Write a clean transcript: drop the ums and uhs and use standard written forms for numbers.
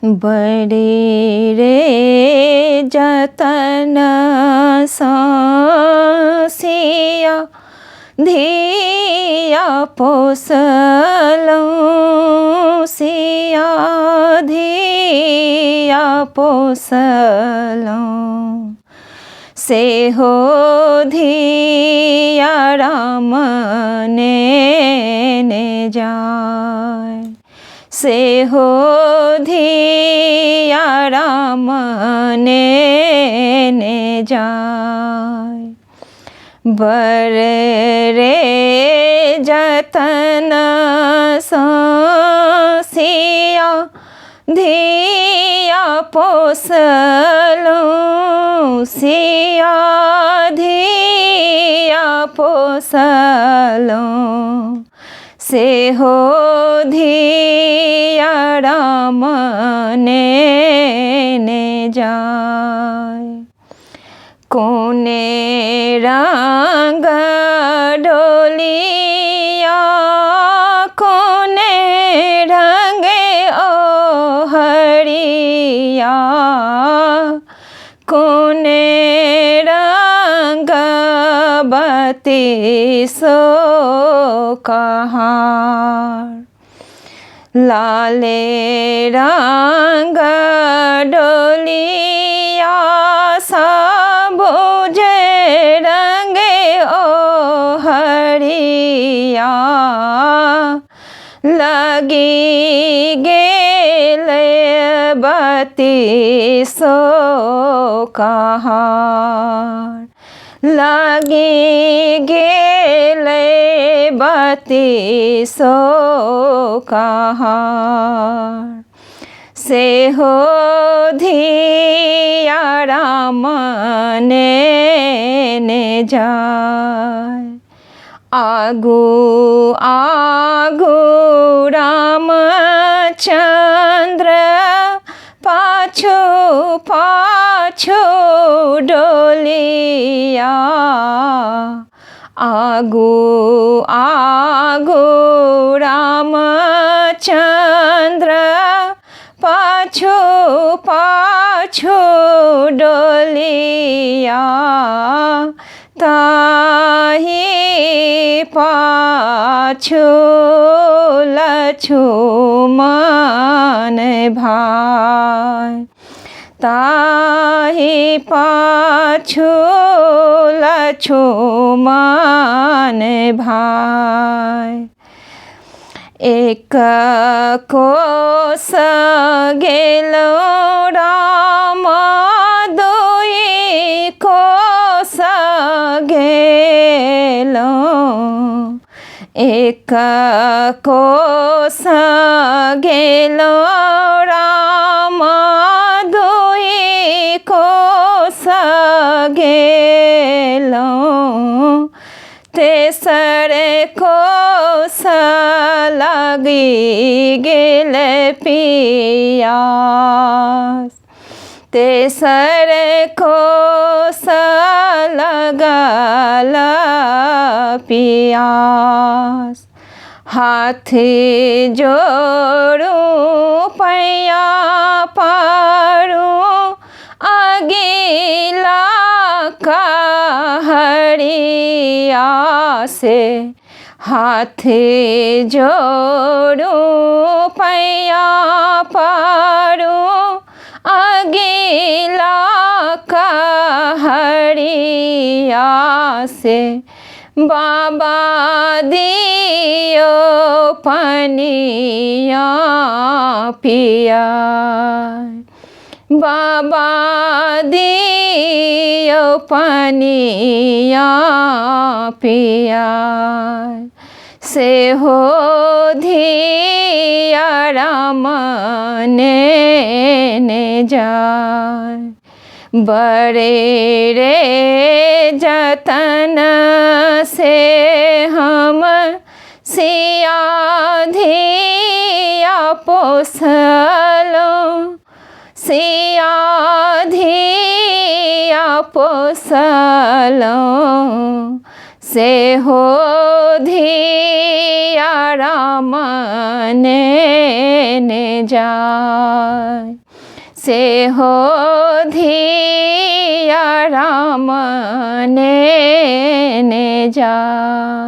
बड़े रे जतन सिया धिया पोसलौं सिया धिया पोसलौं से हो धिया राम ने जाय से हो धिया राम ने जाय बर रे जतन सिया धिया पोसलौं सिया धिया पोसलौं से हो धिया राम ने जाय कोने रंग डोलिया कोने रंगे ओ हरिया कोने रंग बत्तीसो कहार लाले रंग डोलिया सबुजे रंगे ओ हरिया लगी गेले बत्तीसो कहार लगी गेले बत्तीसो कहार से हो धिया राम ने जाय आगू आगू रामचंद्र पाछू पाछू डोलिया आगू आगू रामचंद्र पाछू पाछू डोलिया ताही पाछू लक्ष्मण भाई ताही पाछू लक्ष्मण भाई एक कोस गेलो राम दुई कोस गेलो एक कोस गेलो राम दुई कोस गेलो तेसरे कोस लगी गेल पियास तेसरे कोस लगल पियास हाथी जोड़ू पैया पारू अगिला कहरिया से हाथी जोड़ू पैया पारू अगिला कहरिया से बाबा दियो पनिया पिया बाबा दियो पनिया पिया से हो धिया राम ने जाय बड़े रे जतन से हम सिया धिया पोसलौं सिया धिया पोसलौं से हो धिया राम ने जाय, से हो धिया राम ने जाय।